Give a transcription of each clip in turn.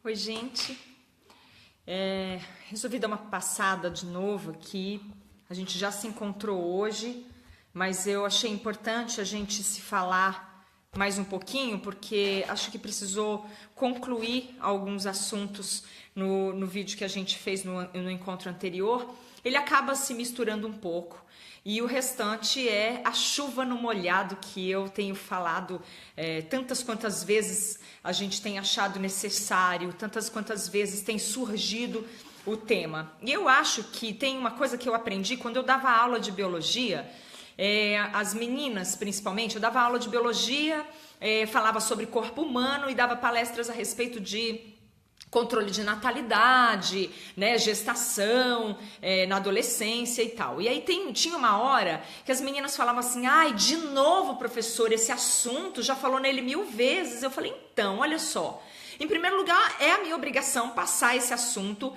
Oi, gente. Resolvi dar uma passada de novo aqui. A gente já se encontrou hoje, mas eu achei importante a gente se falar mais um pouquinho, porque acho que precisou concluir alguns assuntos no vídeo que a gente fez no encontro anterior. Ele acaba se misturando um pouco. E o restante é a chuva no molhado que eu tenho falado tantas quantas vezes a gente tem achado necessário, tantas quantas vezes tem surgido o tema. E eu acho que tem uma coisa que eu aprendi quando eu dava aula de biologia, as meninas principalmente, eu dava aula de biologia, falava sobre corpo humano e dava palestras a respeito de controle de natalidade, né, gestação, na adolescência e tal. E aí tinha uma hora que as meninas falavam assim, ai, de novo, professor, esse assunto, já falou nele 1000 vezes. Eu falei, então, olha só, em primeiro lugar, é a minha obrigação passar esse assunto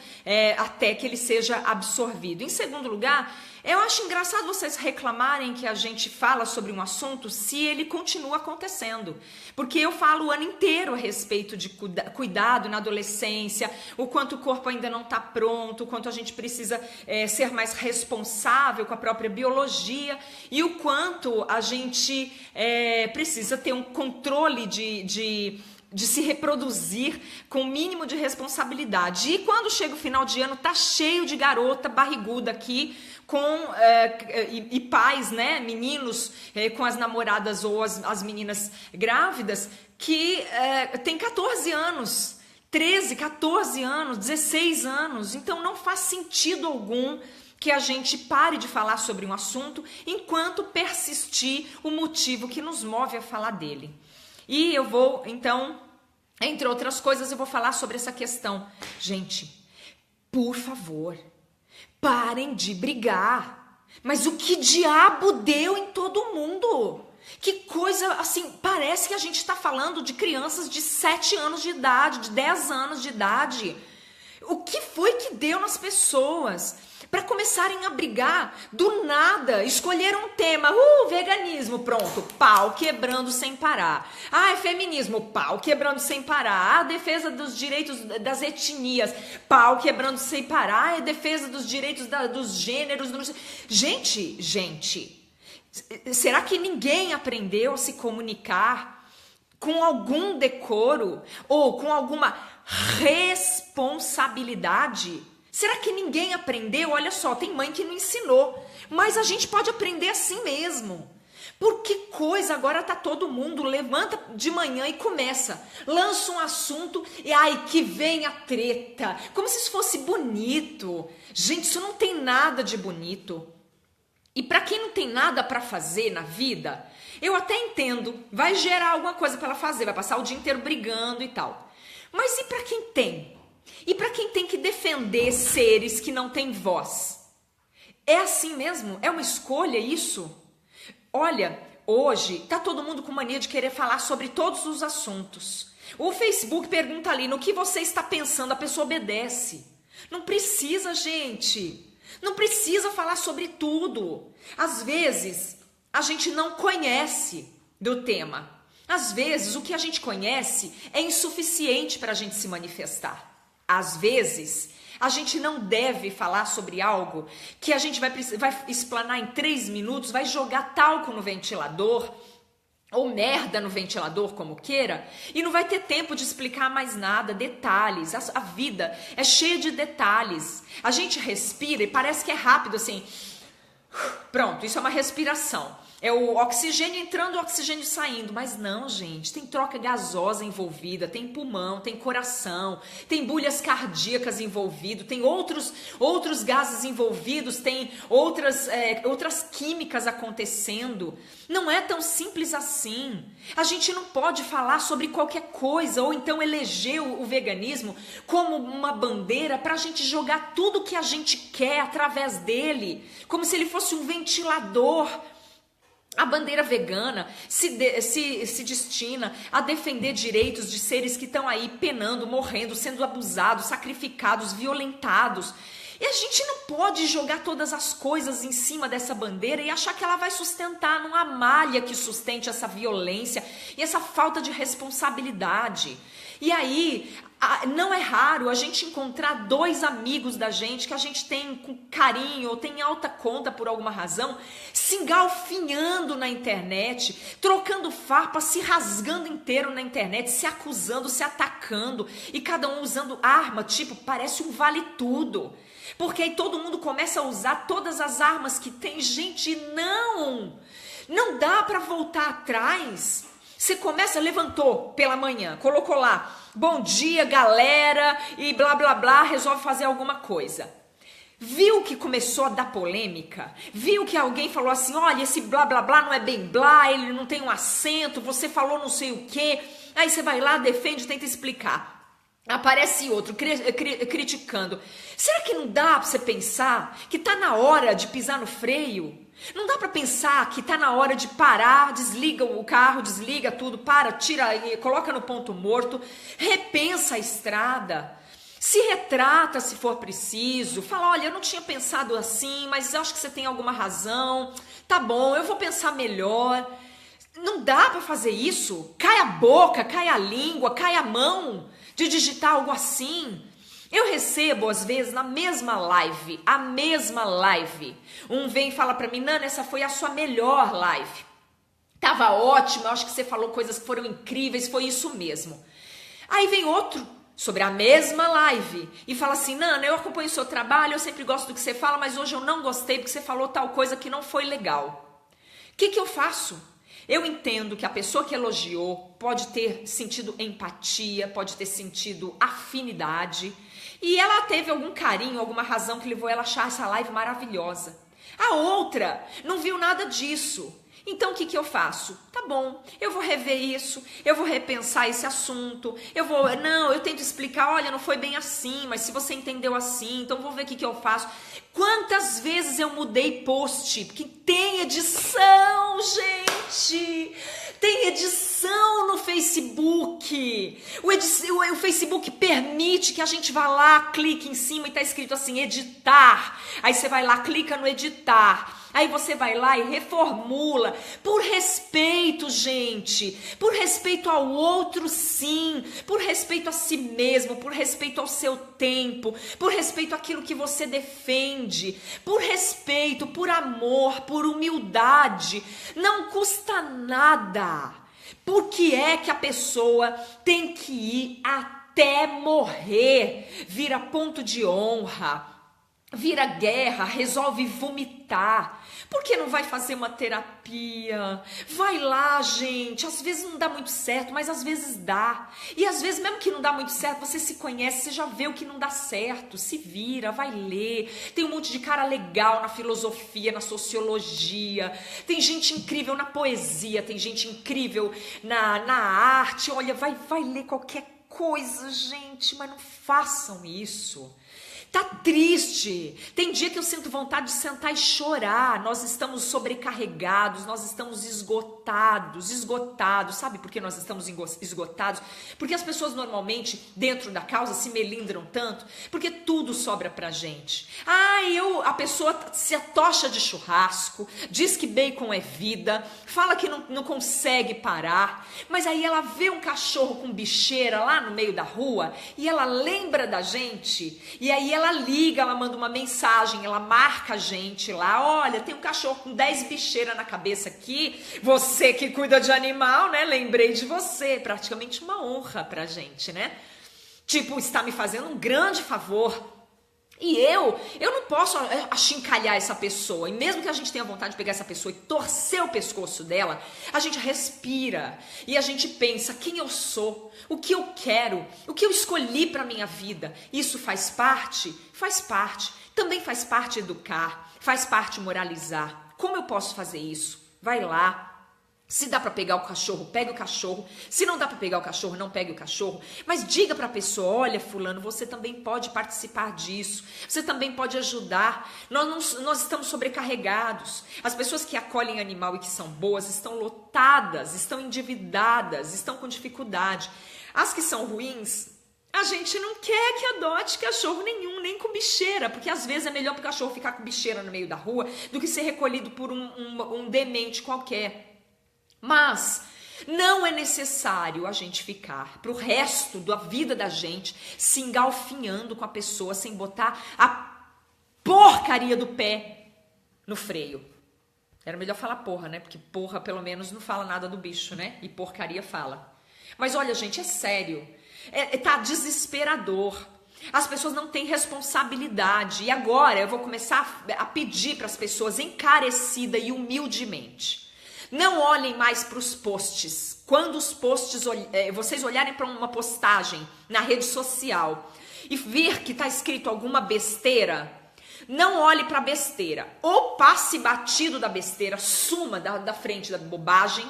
até que ele seja absorvido. Em segundo lugar, eu acho engraçado vocês reclamarem que a gente fala sobre um assunto se ele continua acontecendo. Porque eu falo o ano inteiro a respeito de cuidado na adolescência, o quanto o corpo ainda não está pronto, o quanto a gente precisa ser mais responsável com a própria biologia e o quanto a gente precisa ter um controle de se reproduzir com o mínimo de responsabilidade. E quando chega o final de ano, tá cheio de garota barriguda aqui, e pais, né, meninos com as namoradas ou as meninas grávidas, que tem 14 anos, 13, 14 anos, 16 anos. Então não faz sentido algum que a gente pare de falar sobre um assunto enquanto persistir o motivo que nos move a falar dele. E eu vou, então, entre outras coisas, eu vou falar sobre essa questão. Gente, por favor, parem de brigar. Mas o que diabo deu em todo mundo? Que coisa, assim, parece que a gente está falando de crianças de 7 anos de idade, de 10 anos de idade. O que foi que deu nas pessoas para começarem a brigar do nada? Escolheram um tema, veganismo, pronto, pau quebrando sem parar. Feminismo, pau quebrando sem parar. Defesa dos direitos das etnias, pau quebrando sem parar. Defesa dos direitos dos gêneros. Gente, será que ninguém aprendeu a se comunicar com algum decoro ou com alguma responsabilidade? Será que ninguém aprendeu? Olha só, tem mãe que não ensinou, mas a gente pode aprender assim mesmo. Por que coisa, agora tá todo mundo, levanta de manhã e começa, lança um assunto e que vem a treta, como se isso fosse bonito. Gente, isso não tem nada de bonito. E para quem não tem nada para fazer na vida, eu até entendo, vai gerar alguma coisa para ela fazer, vai passar o dia inteiro brigando e tal. Mas e para quem tem? E para quem tem que defender seres que não têm voz? É assim mesmo? É uma escolha isso? Olha, hoje tá todo mundo com mania de querer falar sobre todos os assuntos. O Facebook pergunta ali, no que você está pensando, a pessoa obedece. Não precisa, gente. Não precisa falar sobre tudo. Às vezes, a gente não conhece do tema. Às vezes, o que a gente conhece é insuficiente para a gente se manifestar. Às vezes, a gente não deve falar sobre algo que a gente vai explanar em 3 minutos, vai jogar talco no ventilador, ou merda no ventilador, como queira, e não vai ter tempo de explicar mais nada, detalhes. A vida é cheia de detalhes. A gente respira e parece que é rápido, assim. Pronto, isso é uma respiração. É o oxigênio entrando, o oxigênio saindo. Mas não, gente, tem troca gasosa envolvida, tem pulmão, tem coração, tem bulhas cardíacas envolvidas, tem outros gases envolvidos, tem outras químicas acontecendo. Não é tão simples assim. A gente não pode falar sobre qualquer coisa ou então eleger o veganismo como uma bandeira para a gente jogar tudo que a gente quer através dele, como se ele fosse um ventilador. A bandeira vegana se destina a defender direitos de seres que estão aí penando, morrendo, sendo abusados, sacrificados, violentados. E a gente não pode jogar todas as coisas em cima dessa bandeira e achar que ela vai sustentar, não há malha que sustente essa violência e essa falta de responsabilidade. E aí, Não é raro a gente encontrar dois amigos da gente que a gente tem com carinho ou tem alta conta por alguma razão, se engalfinhando na internet, trocando farpa, se rasgando inteiro na internet, se acusando, se atacando e cada um usando arma, tipo, parece um vale tudo. Porque aí todo mundo começa a usar todas as armas que tem. Gente, não dá para voltar atrás. Você começa, levantou pela manhã, colocou lá, bom dia galera, e blá blá blá, resolve fazer alguma coisa. Viu que começou a dar polêmica? Viu que alguém falou assim, olha, esse blá blá blá não é bem blá, ele não tem um acento, você falou não sei o quê. Aí você vai lá, defende, tenta explicar. Aparece outro criticando. Será que não dá para você pensar que tá na hora de pisar no freio? Não dá para pensar que tá na hora de parar, desliga o carro, desliga tudo, para, tira, coloca no ponto morto, repensa a estrada, se retrata se for preciso, fala, olha, eu não tinha pensado assim, mas acho que você tem alguma razão, tá bom, eu vou pensar melhor. Não dá para fazer isso? Cai a boca, cai a língua, cai a mão de digitar algo assim. Eu recebo, às vezes, na mesma live, um vem e fala pra mim, Nana, essa foi a sua melhor live. Tava ótimo, eu acho que você falou coisas que foram incríveis, foi isso mesmo. Aí vem outro, sobre a mesma live, e fala assim, Nana, eu acompanho o seu trabalho, eu sempre gosto do que você fala, mas hoje eu não gostei porque você falou tal coisa que não foi legal. O que eu faço? Eu entendo que a pessoa que elogiou pode ter sentido empatia, pode ter sentido afinidade, e ela teve algum carinho, alguma razão que levou ela a achar essa live maravilhosa. A outra não viu nada disso. Então o que eu faço? Tá bom, eu vou rever isso, eu vou repensar esse assunto, eu tento explicar, olha, não foi bem assim, mas se você entendeu assim, então vou ver o que eu faço. Quantas vezes eu mudei post? Porque tem edição, gente! Tem edição no Facebook. O Facebook permite que a gente vá lá, clique em cima e tá escrito assim, editar. Aí você vai lá, clica no editar. Aí você vai lá e reformula. Por respeito, gente. Por respeito ao outro, sim. Por respeito a si mesmo. Por respeito ao seu tempo. Por respeito àquilo que você defende. Por respeito, por amor, por humildade. Não custa nada. Por que é que a pessoa tem que ir até morrer? Vira ponto de honra. Vira guerra, resolve vomitar. Por que não vai fazer uma terapia? Vai lá, gente. Às vezes não dá muito certo, mas às vezes dá. E às vezes, mesmo que não dá muito certo, você se conhece, você já vê o que não dá certo. Se vira, vai ler. Tem um monte de cara legal na filosofia, na sociologia. Tem gente incrível na poesia, tem gente incrível na arte. Olha, vai ler qualquer coisa, gente, mas não façam isso. Tá triste, tem dia que eu sinto vontade de sentar e chorar, nós estamos sobrecarregados, nós estamos esgotados, sabe por que nós estamos esgotados? Porque as pessoas normalmente, dentro da causa, se melindram tanto, porque tudo sobra pra gente. A pessoa se atocha de churrasco, diz que bacon é vida, fala que não consegue parar, mas aí ela vê um cachorro com bicheira lá no meio da rua, e ela lembra da gente, e aí ela liga, ela manda uma mensagem, ela marca a gente lá, olha, tem um cachorro com 10 bicheiras na cabeça aqui, você que cuida de animal, né, lembrei de você, praticamente uma honra pra gente, né, tipo, está me fazendo um grande favor. E eu não posso achincalhar essa pessoa, e mesmo que a gente tenha vontade de pegar essa pessoa e torcer o pescoço dela, a gente respira e a gente pensa quem eu sou, o que eu quero, o que eu escolhi para minha vida. Isso faz parte? Faz parte. Também faz parte educar, faz parte moralizar. Como eu posso fazer isso? Vai lá. Se dá para pegar o cachorro, pega o cachorro. Se não dá para pegar o cachorro, não pegue o cachorro. Mas diga para a pessoa, olha fulano, você também pode participar disso. Você também pode ajudar. Nós estamos sobrecarregados. As pessoas que acolhem animal e que são boas estão lotadas, estão endividadas, estão com dificuldade. As que são ruins, a gente não quer que adote cachorro nenhum, nem com bicheira, porque às vezes é melhor para o cachorro ficar com bicheira no meio da rua do que ser recolhido por um demente qualquer. Mas Não é necessário a gente ficar pro resto da vida da gente se engalfinhando com a pessoa sem botar a porcaria do pé no freio. Era melhor falar porra, né? Porque porra pelo menos não fala nada do bicho, né? E porcaria fala. Mas olha, gente, é sério. Tá desesperador. As pessoas não têm responsabilidade. E agora eu vou começar a pedir para as pessoas encarecida e humildemente. Não olhem mais para os posts. Quando os posts, vocês olharem para uma postagem na rede social e ver que está escrito alguma besteira, não olhe para a besteira. Ou passe batido da besteira, suma da frente da bobagem,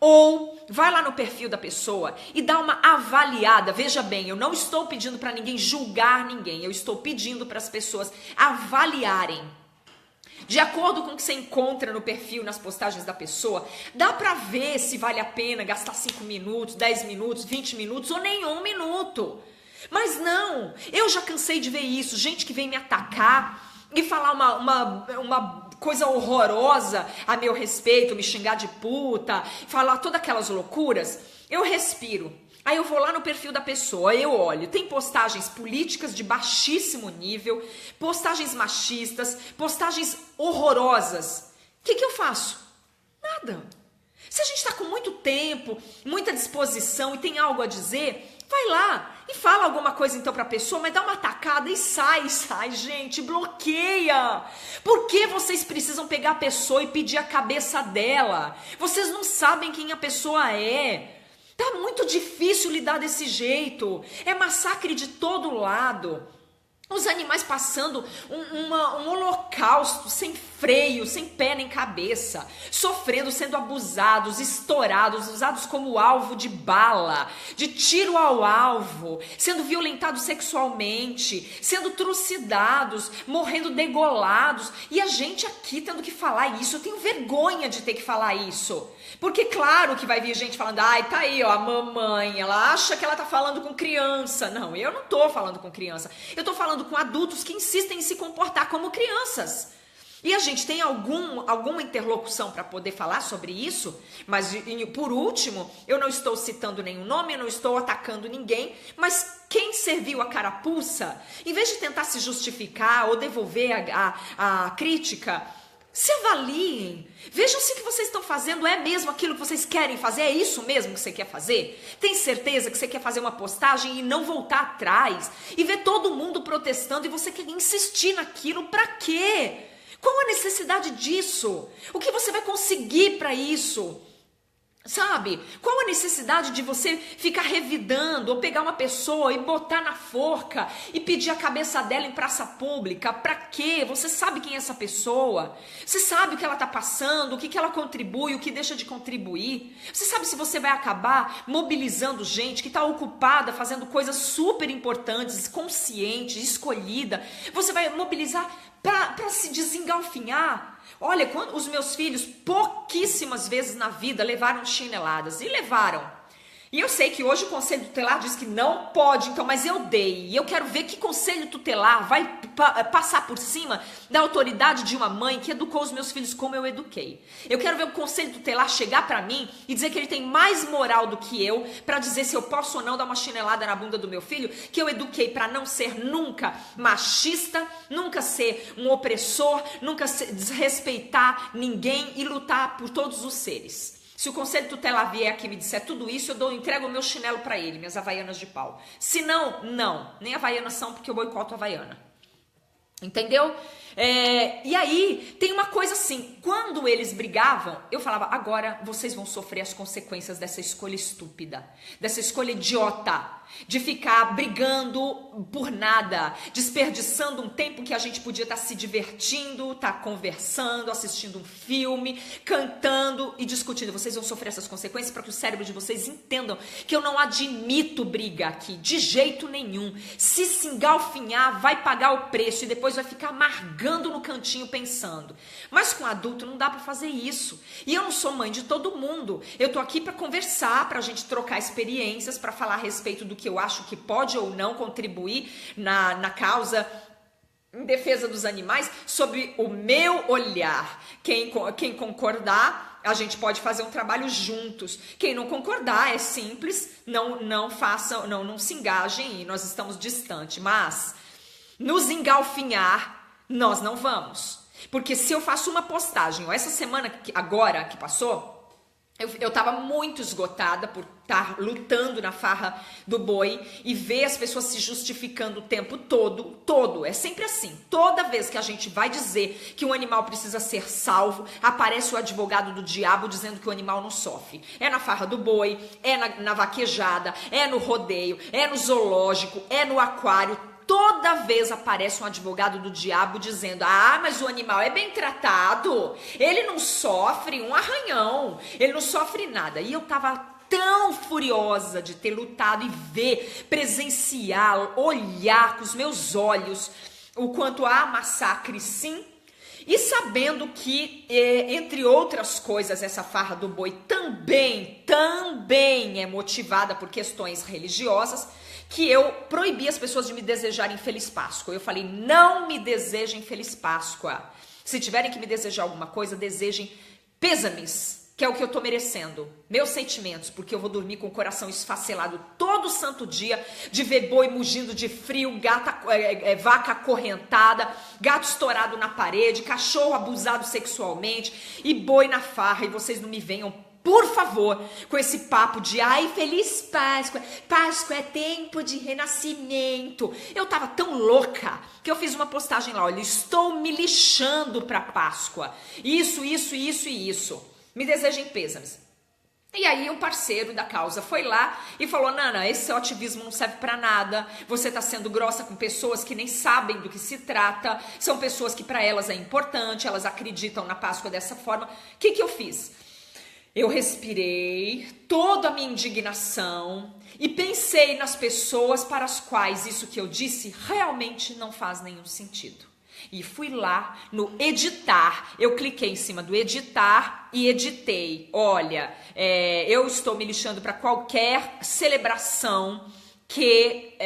ou vai lá no perfil da pessoa e dá uma avaliada. Veja bem, eu não estou pedindo para ninguém julgar ninguém, eu estou pedindo para as pessoas avaliarem. De acordo com o que você encontra no perfil, nas postagens da pessoa, dá pra ver se vale a pena gastar 5 minutos, 10 minutos, 20 minutos ou nenhum minuto. Mas não, eu já cansei de ver isso, gente que vem me atacar e falar uma coisa horrorosa a meu respeito, me xingar de puta, falar todas aquelas loucuras. Eu respiro. Aí eu vou lá no perfil da pessoa, eu olho, tem postagens políticas de baixíssimo nível, postagens machistas, postagens horrorosas. O que eu faço? Nada. Se a gente está com muito tempo, muita disposição e tem algo a dizer, vai lá e fala alguma coisa então para a pessoa, mas dá uma tacada e sai, gente, bloqueia. Por que vocês precisam pegar a pessoa e pedir a cabeça dela? Vocês não sabem quem a pessoa é. Tá muito difícil lidar desse jeito. É massacre de todo lado. Os animais passando um holocausto sem freio, sem pé nem cabeça, sofrendo, sendo abusados, estourados, usados como alvo de bala, de tiro ao alvo, sendo violentados sexualmente, sendo trucidados, morrendo degolados. E a gente aqui tendo que falar isso. Eu tenho vergonha de ter que falar isso. Porque claro que vai vir gente falando, ai, tá aí, ó, a mamãe, ela acha que ela tá falando com criança. Não, eu não tô falando com criança. Eu tô falando com adultos que insistem em se comportar como crianças. E a gente tem alguma interlocução para poder falar sobre isso, mas por último, eu não estou citando nenhum nome, eu não estou atacando ninguém, mas quem serviu a carapuça, em vez de tentar se justificar ou devolver a crítica, se avaliem, vejam se o que vocês estão fazendo é mesmo aquilo que vocês querem fazer, é isso mesmo que você quer fazer? Tem certeza que você quer fazer uma postagem e não voltar atrás e ver todo mundo protestando e você quer insistir naquilo, pra quê? Qual a necessidade disso? O que você vai conseguir para isso? Sabe? Qual a necessidade de você ficar revidando ou pegar uma pessoa e botar na forca e pedir a cabeça dela em praça pública? Pra quê? Você sabe quem é essa pessoa? Você sabe o que ela tá passando, o que ela contribui, o que deixa de contribuir? Você sabe se você vai acabar mobilizando gente que tá ocupada fazendo coisas super importantes, consciente, escolhida? Você vai mobilizar para se desengalfinhar? Olha, quando os meus filhos pouquíssimas vezes na vida levaram chineladas, e levaram. E eu sei que hoje o conselho tutelar diz que não pode, então, mas eu dei. E eu quero ver que conselho tutelar vai passar por cima da autoridade de uma mãe que educou os meus filhos como eu eduquei. Eu quero ver o conselho tutelar chegar para mim e dizer que ele tem mais moral do que eu para dizer se eu posso ou não dar uma chinelada na bunda do meu filho, que eu eduquei para não ser nunca machista, nunca ser um opressor, nunca desrespeitar ninguém e lutar por todos os seres. Se o conselho tutelar vier aqui e me disser tudo isso, eu entrego o meu chinelo para ele, minhas havaianas de pau. Se não, não. Nem havaianas são, porque eu boicoto a havaiana. Entendeu? E aí, tem uma coisa assim, quando eles brigavam, eu falava, agora vocês vão sofrer as consequências dessa escolha estúpida, dessa escolha idiota, de ficar brigando por nada, desperdiçando um tempo que a gente podia estar se divertindo, estar conversando, assistindo um filme, cantando e discutindo. Vocês vão sofrer essas consequências para que o cérebro de vocês entendam que eu não admito briga aqui, de jeito nenhum. Se engalfinhar, vai pagar o preço e depois vai ficar amargando no cantinho pensando. Mas com adulto não dá para fazer isso. E eu não sou mãe de todo mundo. Eu tô aqui para conversar, pra gente trocar experiências, para falar a respeito do que eu acho que pode ou não contribuir na causa em defesa dos animais, sobre o meu olhar. Quem concordar, a gente pode fazer um trabalho juntos. Quem não concordar, é simples, não façam, não se engajem e nós estamos distantes, mas nos engalfinhar, nós não vamos. Porque se eu faço uma postagem, ou essa semana agora que passou, eu tava muito esgotada por estar lutando na farra do boi e ver as pessoas se justificando o tempo todo. É sempre assim. Toda vez que a gente vai dizer que um animal precisa ser salvo, aparece o advogado do diabo dizendo que o animal não sofre. É na farra do boi, é na vaquejada, é no rodeio, é no zoológico, é no aquário. Toda vez aparece um advogado do diabo dizendo: ah, mas o animal é bem tratado, ele não sofre um arranhão, ele não sofre nada. E eu tava tão furiosa de ter lutado e ver, presenciar, olhar com os meus olhos o quanto há massacre, sim. E sabendo que, entre outras coisas, essa farra do boi também é motivada por questões religiosas, que eu proibi as pessoas de me desejarem Feliz Páscoa. Eu falei: não me desejem Feliz Páscoa. Se tiverem que me desejar alguma coisa, desejem pêsames, que é o que eu tô merecendo. Meus sentimentos, porque eu vou dormir com o coração esfacelado todo santo dia de ver boi mugindo de frio, vaca acorrentada, gato estourado na parede, cachorro abusado sexualmente e boi na farra. E vocês não me venham, por favor, com esse papo de ai, Feliz Páscoa, Páscoa é tempo de renascimento. Eu tava tão louca que eu fiz uma postagem lá: olha, estou me lixando pra Páscoa. Isso. Me desejem pêsames. E aí um parceiro da causa foi lá e falou: Nana, esse seu ativismo não serve pra nada, você tá sendo grossa com pessoas que nem sabem do que se trata, são pessoas que pra elas é importante, elas acreditam na Páscoa dessa forma. O que eu fiz? Eu respirei toda a minha indignação e pensei nas pessoas para as quais isso que eu disse realmente não faz nenhum sentido. E fui lá no editar, eu cliquei em cima do editar e editei. Olha, eu estou me lixando para qualquer celebração que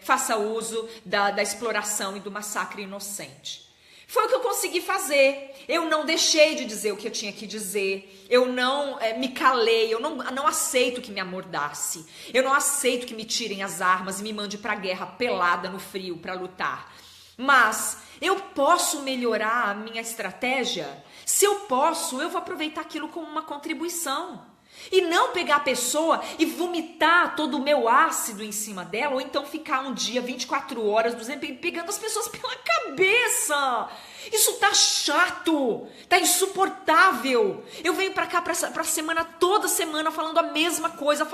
faça uso da exploração e do massacre inocente. Foi o que eu consegui fazer. Eu não deixei de dizer o que eu tinha que dizer. Eu não me calei. Eu não aceito que me amordace. Eu não aceito que me tirem as armas e me mande pra guerra pelada no frio para lutar. Mas eu posso melhorar a minha estratégia? Se eu posso, eu vou aproveitar aquilo como uma contribuição. E não pegar a pessoa e vomitar todo o meu ácido em cima dela, ou então ficar um dia, 24 horas, pegando as pessoas pela cabeça. Isso tá chato, tá insuportável. Eu venho pra cá, pra semana, toda semana, falando a mesma coisa,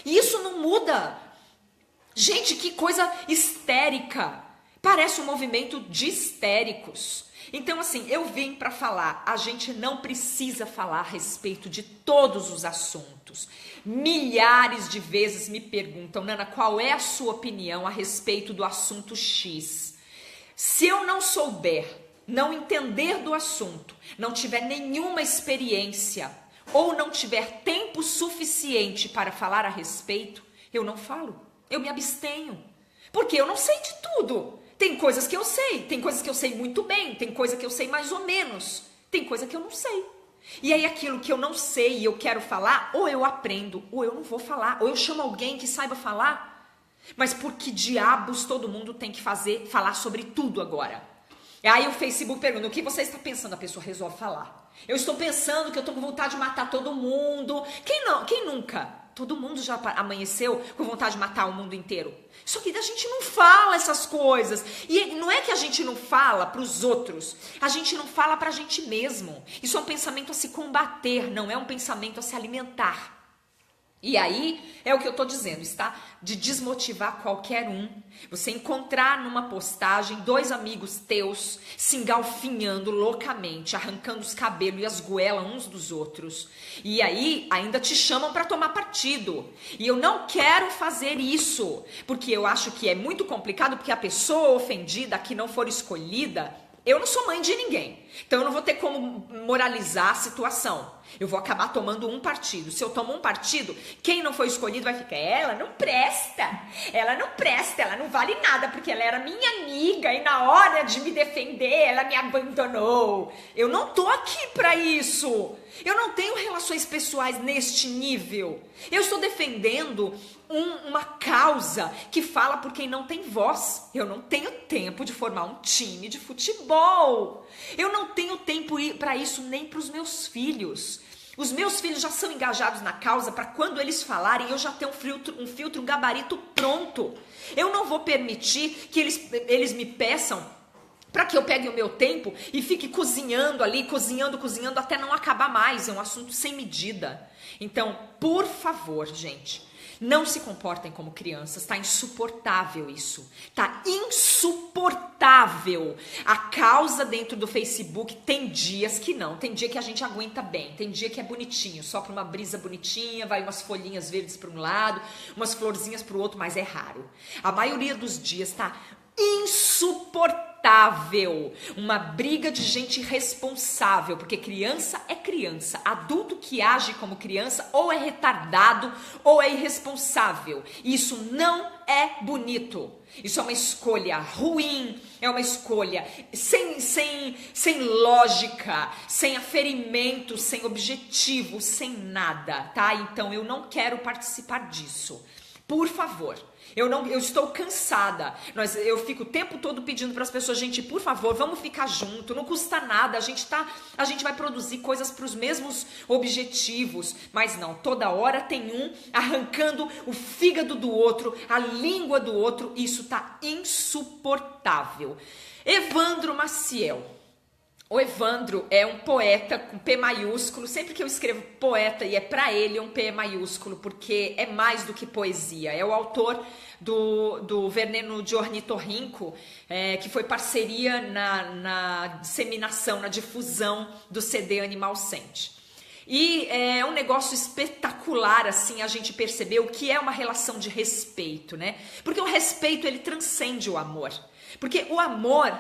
e isso não muda. Gente, que coisa histérica. Parece um movimento de histéricos. Então, assim, eu vim para falar, a gente não precisa falar a respeito de todos os assuntos. Milhares de vezes me perguntam: Nana, qual é a sua opinião a respeito do assunto X? Se eu não souber, não entender do assunto, não tiver nenhuma experiência ou não tiver tempo suficiente para falar a respeito, eu não falo, eu me abstenho, porque eu não sei de tudo. Tem coisas que eu sei, tem coisas que eu sei muito bem, tem coisa que eu sei mais ou menos, tem coisa que eu não sei. E aí aquilo que eu não sei e eu quero falar, ou eu aprendo, ou eu não vou falar, ou eu chamo alguém que saiba falar. Mas por que diabos todo mundo tem que falar sobre tudo agora? Aí o Facebook pergunta: o que você está pensando? A pessoa resolve falar. Eu estou pensando que eu estou com vontade de matar todo mundo. Quem nunca? Todo mundo já amanheceu com vontade de matar o mundo inteiro. Só que a gente não fala essas coisas. E não é que a gente não fala para os outros. A gente não fala para a gente mesmo. Isso é um pensamento a se combater, não é um pensamento a se alimentar. E aí é o que eu tô dizendo, está? De desmotivar qualquer um. Você encontrar numa postagem 2 amigos teus se engalfinhando loucamente, arrancando os cabelos e as goelas uns dos outros. E aí ainda te chamam para tomar partido. E eu não quero fazer isso, porque eu acho que é muito complicado, porque a pessoa ofendida que não for escolhida, eu não sou mãe de ninguém. Então eu não vou ter como moralizar a situação. Eu vou acabar tomando um partido. Se eu tomo um partido, quem não foi escolhido vai ficar, ela não presta, ela não vale nada, porque ela era minha amiga e na hora de me defender, ela me abandonou. Eu não tô aqui pra isso. Eu não tenho relações pessoais neste nível. Eu estou defendendo uma causa que fala por quem não tem voz. Eu não tenho tempo de formar um time de futebol. Eu não tenho tempo para isso nem para os meus filhos. Os meus filhos já são engajados na causa para quando eles falarem eu já tenho um filtro, um gabarito pronto. Eu não vou permitir que eles me peçam para que eu pegue o meu tempo e fique cozinhando ali, cozinhando até não acabar mais. É um assunto sem medida. Então, por favor, gente, não se comportem como crianças. Tá insuportável isso. Tá insuportável. A causa dentro do Facebook tem dias que não. Tem dia que a gente aguenta bem. Tem dia que é bonitinho. Sopra uma brisa bonitinha, vai umas folhinhas verdes para um lado, umas florzinhas para o outro, mas é raro. A maioria dos dias tá insuportável. Uma briga de gente irresponsável, porque criança é criança. Adulto que age como criança ou é retardado ou é irresponsável. Isso não é bonito. Isso é uma escolha ruim, é uma escolha sem lógica, sem aferimento, sem objetivo, sem nada, tá? Então eu não quero participar disso. Por favor. Eu estou cansada. Eu fico o tempo todo pedindo para as pessoas, gente, por favor, vamos ficar junto, não custa nada, a gente vai produzir coisas para os mesmos objetivos, mas não, toda hora tem um arrancando o fígado do outro, a língua do outro, isso tá insuportável. Evandro Maciel. O Evandro é um poeta com P maiúsculo. Sempre que eu escrevo poeta e é pra ele, é um P maiúsculo, porque é mais do que poesia. É o autor do Veneno de Ornitorrinco, que foi parceria na disseminação, na difusão do CD Animal Sente. E é um negócio espetacular, assim, a gente perceber o que é uma relação de respeito, né? Porque o respeito, ele transcende o amor. Porque o amor,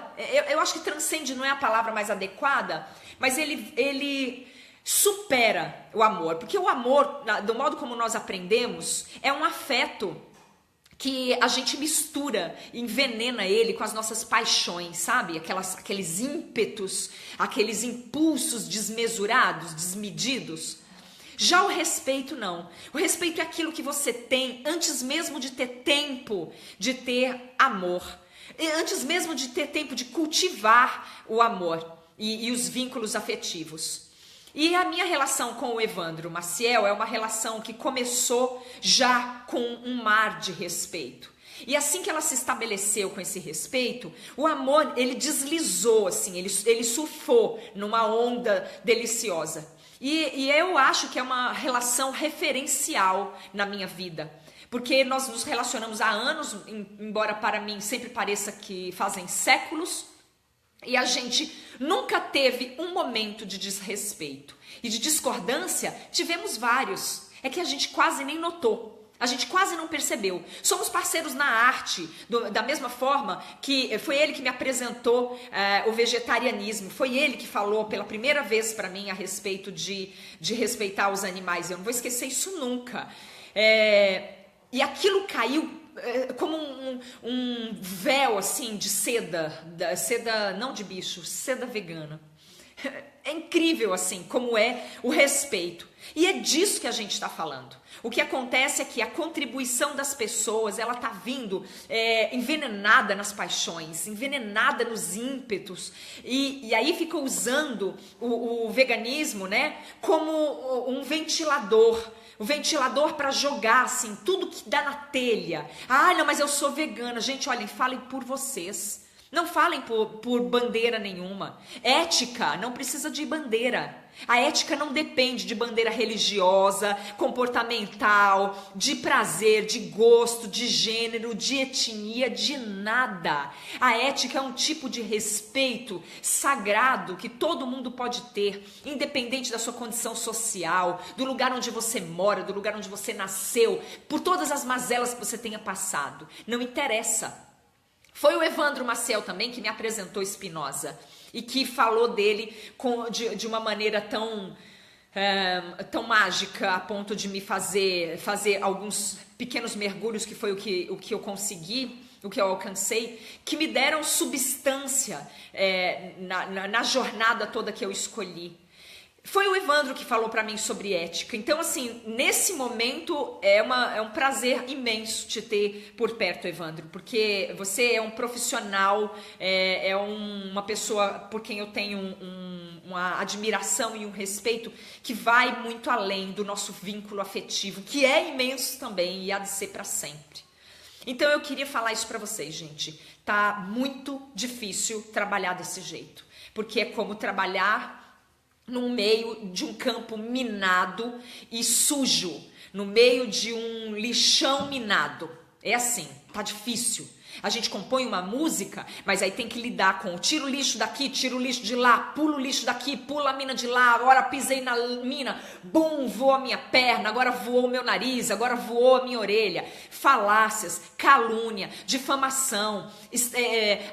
eu acho que transcende não é a palavra mais adequada, mas ele supera o amor. Porque o amor, do modo como nós aprendemos, é um afeto que a gente mistura, envenena ele com as nossas paixões, sabe? Aqueles ímpetos, aqueles impulsos desmesurados, desmedidos. Já o respeito não. O respeito é aquilo que você tem antes mesmo de ter tempo de ter amor. Antes mesmo de ter tempo de cultivar o amor e os vínculos afetivos. E a minha relação com o Evandro Maciel é uma relação que começou já com um mar de respeito. E assim que ela se estabeleceu com esse respeito, o amor, ele deslizou, assim, ele surfou numa onda deliciosa. E eu acho que é uma relação referencial na minha vida. Porque nós nos relacionamos há anos, embora para mim sempre pareça que fazem séculos, e a gente nunca teve um momento de desrespeito. E de discordância, tivemos vários. É que a gente quase nem notou. A gente quase não percebeu. Somos parceiros na arte, da mesma forma que foi ele que me apresentou o vegetarianismo. Foi ele que falou pela primeira vez para mim a respeito de respeitar os animais. Eu não vou esquecer isso nunca. E aquilo caiu como um véu assim de seda não de bicho, seda vegana. É incrível assim como é o respeito. E é disso que a gente está falando. O que acontece é que a contribuição das pessoas, ela está vindo envenenada nas paixões, envenenada nos ímpetos. E aí fica usando o veganismo, né, como um ventilador. O ventilador para jogar, assim, tudo que dá na telha. Ah, não, mas eu sou vegana. Gente, olhem, falem por vocês. Não falem por bandeira nenhuma. Ética não precisa de bandeira. A ética não depende de bandeira religiosa, comportamental, de prazer, de gosto, de gênero, de etnia, de nada. A ética é um tipo de respeito sagrado que todo mundo pode ter, independente da sua condição social, do lugar onde você mora, do lugar onde você nasceu, por todas as mazelas que você tenha passado. Não interessa. Foi o Evandro Maciel também que me apresentou Spinoza. e que falou dele de uma maneira tão mágica, a ponto de me fazer alguns pequenos mergulhos, que foi o que eu consegui, o que eu alcancei, que me deram substância na jornada toda que eu escolhi. Foi o Evandro que falou para mim sobre ética. Então, assim, nesse momento é um prazer imenso te ter por perto, Evandro, porque você é um profissional, uma pessoa por quem eu tenho uma admiração e um respeito que vai muito além do nosso vínculo afetivo, que é imenso também e há de ser para sempre. Então, eu queria falar isso para vocês, gente. Tá muito difícil trabalhar desse jeito, porque é como trabalhar no meio de um campo minado e sujo, no meio de um lixão minado. É assim, tá difícil. A gente compõe uma música, mas aí tem que lidar com tira o lixo daqui, tira o lixo de lá, pula o lixo daqui, pula a mina de lá, agora pisei na mina, bum, voou a minha perna, agora voou o meu nariz, agora voou a minha orelha. Falácias, calúnia, difamação,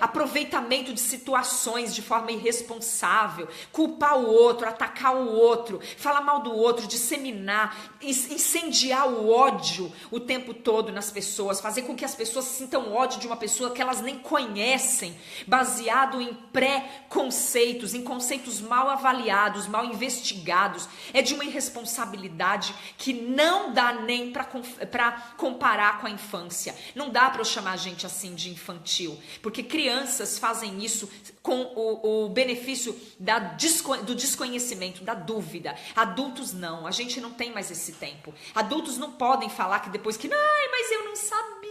aproveitamento de situações de forma irresponsável, culpar o outro, atacar o outro, falar mal do outro, disseminar, incendiar o ódio o tempo todo nas pessoas, fazer com que as pessoas sintam ódio de uma pessoa que elas nem conhecem, baseado em pré-conceitos, em conceitos mal avaliados, mal investigados. É de uma irresponsabilidade que não dá nem para comparar com a infância. Não dá para eu chamar a gente assim de infantil, porque crianças fazem isso com o benefício do desconhecimento, da dúvida. Adultos não, a gente não tem mais esse tempo. Adultos não podem falar que depois que, ai, mas eu não sabia.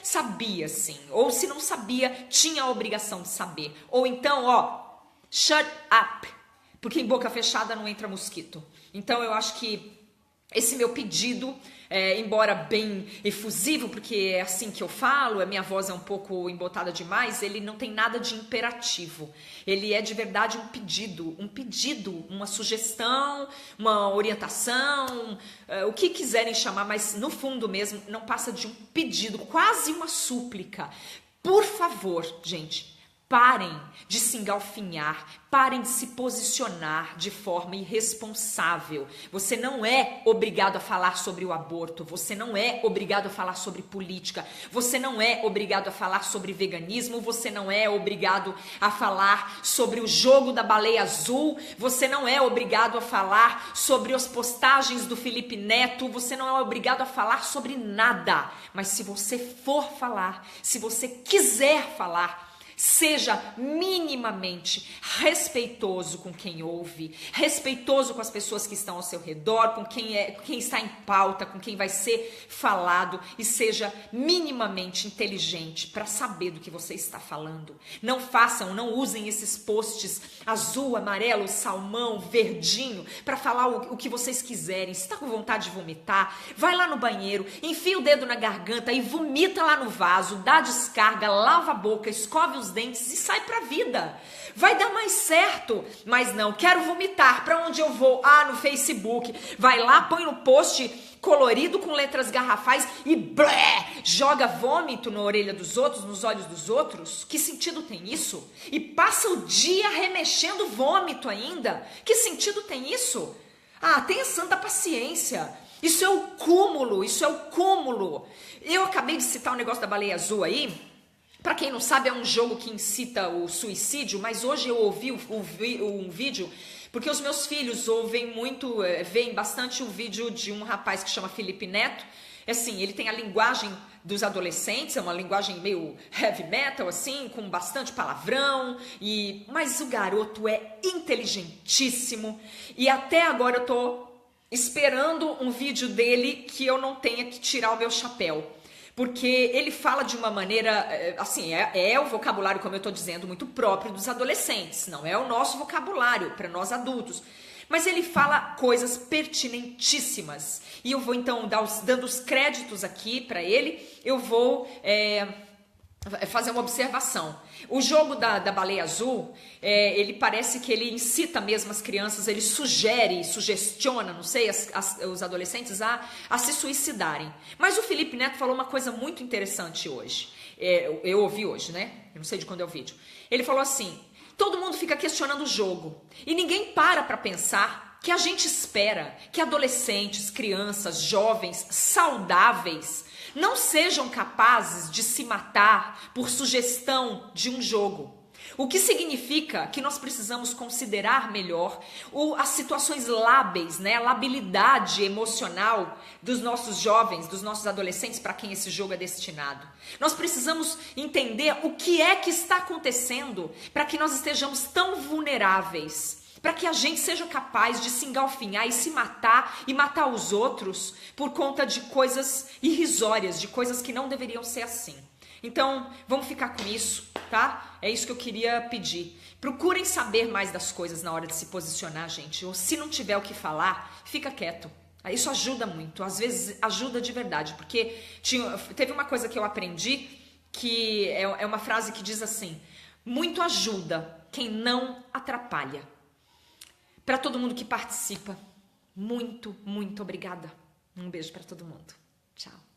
Sabia sim, ou se não sabia, tinha a obrigação de saber. Ou então, shut up, porque em boca fechada não entra mosquito. Então eu acho que esse meu pedido, embora bem efusivo, porque é assim que eu falo, a minha voz é um pouco embotada demais, ele não tem nada de imperativo. Ele é de verdade um pedido, uma sugestão, uma orientação, o que quiserem chamar, mas no fundo mesmo não passa de um pedido, quase uma súplica. Por favor, gente, parem de se engalfinhar, parem de se posicionar de forma irresponsável. Você não é obrigado a falar sobre o aborto, você não é obrigado a falar sobre política, você não é obrigado a falar sobre veganismo, você não é obrigado a falar sobre o jogo da baleia azul, você não é obrigado a falar sobre as postagens do Felipe Neto, você não é obrigado a falar sobre nada. Mas se você for falar, se você quiser falar, seja minimamente respeitoso com quem ouve, respeitoso com as pessoas que estão ao seu redor, com quem está em pauta, com quem vai ser falado, e seja minimamente inteligente para saber do que você está falando. Não usem esses posts azul, amarelo, salmão, verdinho para falar o que vocês quiserem. Se está com vontade de vomitar, vai lá no banheiro, enfia o dedo na garganta e vomita lá no vaso, dá descarga, lava a boca, escove os dentes e sai pra vida. Vai dar mais certo. Mas não, quero vomitar. Pra onde eu vou? No Facebook. Vai lá, põe no post colorido com letras garrafais e blé, joga vômito na orelha dos outros, nos olhos dos outros. Que sentido tem isso? E passa o dia remexendo vômito ainda. Que sentido tem isso? Tenha santa paciência. Isso é o cúmulo, Eu acabei de citar o negócio da baleia azul aí. Para quem não sabe, é um jogo que incita o suicídio, mas hoje eu ouvi um vídeo, porque os meus filhos veem bastante o vídeo de um rapaz que chama Felipe Neto. Assim, ele tem a linguagem dos adolescentes, é uma linguagem meio heavy metal, assim, com bastante palavrão, mas o garoto é inteligentíssimo, e até agora eu tô esperando um vídeo dele que eu não tenha que tirar o meu chapéu. Porque ele fala de uma maneira, assim, é o vocabulário, como eu estou dizendo, muito próprio dos adolescentes. Não é o nosso vocabulário para nós adultos. Mas ele fala coisas pertinentíssimas. E eu vou, então, dando os créditos aqui para ele, eu vou fazer uma observação. O jogo da baleia azul, ele parece que ele incita mesmo as crianças, ele sugestiona, não sei, os adolescentes a se suicidarem. Mas o Felipe Neto falou uma coisa muito interessante hoje. Eu ouvi hoje, né? Eu não sei de quando é o vídeo. Ele falou assim: todo mundo fica questionando o jogo e ninguém para pensar que a gente espera que adolescentes, crianças, jovens, saudáveis, não sejam capazes de se matar por sugestão de um jogo. O que significa que nós precisamos considerar melhor as situações lábeis, né? A labilidade emocional dos nossos jovens, dos nossos adolescentes para quem esse jogo é destinado. Nós precisamos entender o que é que está acontecendo para que nós estejamos tão vulneráveis, para que a gente seja capaz de se engalfinhar e se matar e matar os outros por conta de coisas irrisórias, de coisas que não deveriam ser assim. Então, vamos ficar com isso, tá? É isso que eu queria pedir. Procurem saber mais das coisas na hora de se posicionar, gente. Ou se não tiver o que falar, fica quieto. Isso ajuda muito, às vezes ajuda de verdade, porque teve uma coisa que eu aprendi, que é uma frase que diz assim: muito ajuda quem não atrapalha. Para todo mundo que participa, muito, muito obrigada. Um beijo para todo mundo. Tchau.